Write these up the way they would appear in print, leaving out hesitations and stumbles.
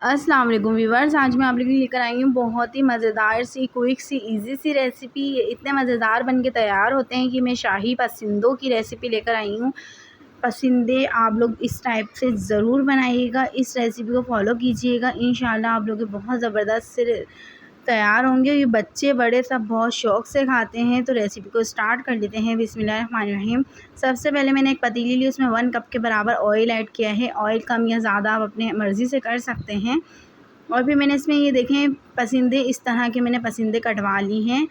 अस्सलाम वालेकुम व्यूअर्स, आज मैं आप लोगों के लिए लेकर आई हूँ बहुत ही मज़ेदार सी क्विक सी इजी सी रेसिपी। ये इतने मज़ेदार बन के तैयार होते हैं कि मैं शाही पसंदों की रेसिपी लेकर आई हूँ। पसंदे आप लोग इस टाइप से ज़रूर बनाइएगा, इस रेसिपी को फॉलो कीजिएगा, इंशाल्लाह आप लोग बहुत ज़बरदस्त से तैयार होंगे। ये बच्चे बड़े सब बहुत शौक़ से खाते हैं। तो रेसिपी को स्टार्ट कर लेते हैं। बिस्मिल्लाहिर्रहमानिर्रहीम। सबसे पहले मैंने एक पतीली ली, उसमें 1 कप के बराबर ऑयल ऐड किया है। ऑयल कम या ज़्यादा आप अपने मर्ज़ी से कर सकते हैं। और फिर मैंने इसमें ये देखें पसंदे इस तरह के मैंने पसंदे कटवा ली हैं,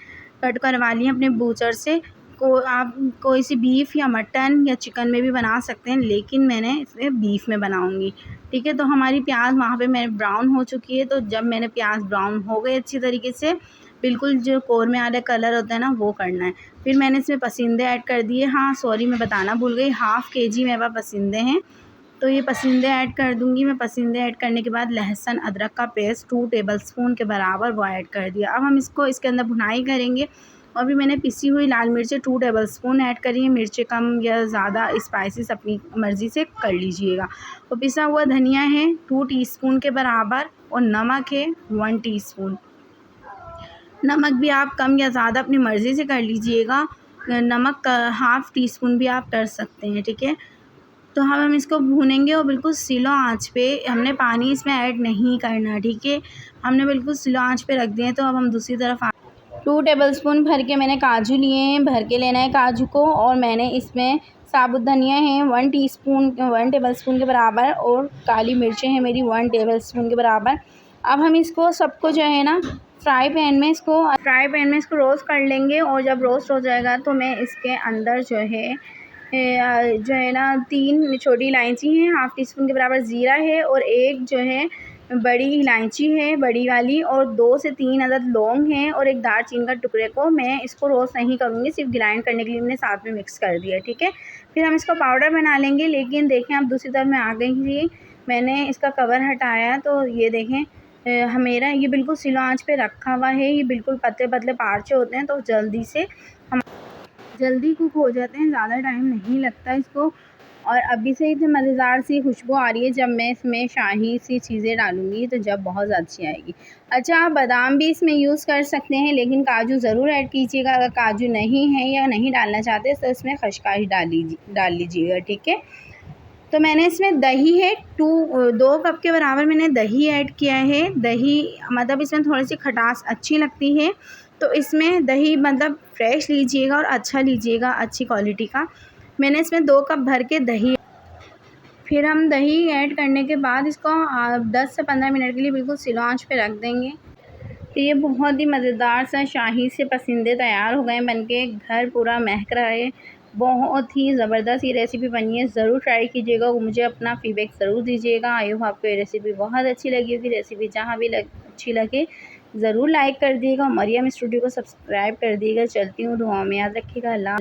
कट करवा ली हैं अपने बूचर से। आप कोई सी बीफ या मटन या चिकन में भी बना सकते हैं, लेकिन मैंने इसमें बीफ में बनाऊंगी। ठीक है, तो हमारी प्याज वहाँ पे मेरे ब्राउन हो चुकी है। तो जब मैंने प्याज ब्राउन हो गए अच्छी तरीके से, बिल्कुल जो कौरमे वाला कलर होता है ना, वो करना है। फिर मैंने इसमें पसंदे ऐड कर दिए। हाँ सॉरी, मैं बताना भूल गई, हाफ़ kg मेरे पास पसंदे हैं, तो ये पसंदे ऐड कर दूँगी मैं। पसंदे ऐड करने के बाद लहसुन अदरक का पेस्ट 2 टेबलस्पून के बराबर वो ऐड कर दिया। अब हम इसको इसके अंदर भुनाई करेंगे। और भी मैंने पिसी हुई लाल मिर्चें 2 टेबलस्पून ऐड करी हैं। मिर्चें कम या ज़्यादा स्पाइसेस अपनी मर्ज़ी से कर लीजिएगा। और पिसा हुआ धनिया है 2 टीस्पून के बराबर, और नमक है 1 टीस्पून। नमक भी आप कम या ज़्यादा अपनी मर्ज़ी से कर लीजिएगा। नमक हाफ़ टीस्पून भी आप कर सकते हैं। ठीक है, तो हम इसको भूनेंगे और बिल्कुल स्लो आंच पे। हमने पानी इसमें ऐड नहीं करना। ठीक है, हमने बिल्कुल स्लो आंच पे रख दिए हैं। तो अब हम दूसरी तरफ 2 टेबलस्पून भर के मैंने काजू लिए हैं, भर के लेना है काजू को। और मैंने इसमें साबुत धनिया है 1 टेबलस्पून के बराबर, और काली मिर्चें हैं मेरी 1 टेबलस्पून के बराबर। अब हम इसको सबको जो है ना फ्राई पैन में इसको रोस्ट कर लेंगे। और जब रोस्ट हो जाएगा तो मैं इसके अंदर जो है ना 3 छोटी इलायची हैं, हाफ़ टीस्पून के बराबर ज़ीरा है, और एक जो है बड़ी इलायची है बड़ी वाली, और 2 से 3 अदद लौंग हैं, और एक दालचीनी का टुकड़े को मैं इसको रोस्ट नहीं करूँगी, सिर्फ ग्राइंड करने के लिए मैंने साथ में मिक्स कर दिया। ठीक है, फिर हम इसको पाउडर बना लेंगे। लेकिन देखें अब दूसरी तरफ मैं आ गई थी, मैंने इसका कवर हटाया, तो ये देखें मेरा ये बिल्कुल स्लो आंच पे रखा हुआ है। ये बिल्कुल पतले पतले पार्चे होते हैं, तो जल्दी कुक हो जाते हैं, ज़्यादा टाइम नहीं लगता इसको। और अभी से इतनी मज़ेदार सी खुशबू आ रही है। जब मैं इसमें शाही सी चीज़ें डालूँगी तो जब बहुत अच्छी आएगी। अच्छा, आप बादाम भी इसमें यूज़ कर सकते हैं, लेकिन काजू ज़रूर ऐड कीजिएगा। अगर काजू नहीं है या नहीं डालना चाहते तो इसमें खशकाश डाल लीजिएगा। ठीक है, तो मैंने इसमें दही है 2 कप के बराबर मैंने दही ऐड किया है। दही मतलब इसमें थोड़ी सी खटास अच्छी लगती है, तो इसमें दही मतलब फ्रेश लीजिएगा और अच्छा लीजिएगा, अच्छी क्वालिटी का। मैंने इसमें 2 कप भर के दही। फिर हम दही ऐड करने के बाद इसको 10 से 15 मिनट के लिए बिल्कुल स्लो आंच पे रख देंगे। तो ये बहुत ही मज़ेदार सा शाही से पसंदे तैयार हो गए बनके, घर पूरा महक रहा है। बहुत ही ज़बरदस्त ये रेसिपी बनी है, ज़रूर ट्राई कीजिएगा। मुझे अपना फीडबैक ज़रूर दीजिएगा। आई होप आपको ये रेसिपी बहुत अच्छी लगी होगी। रेसिपी जहाँ भी अच्छी लगे ज़रूर लाइक कर दिएगा। मरियम स्टूडियो को सब्सक्राइब कर दिएगा। चलती हूँ, दुआ में याद रखिएगा। अल्लाह।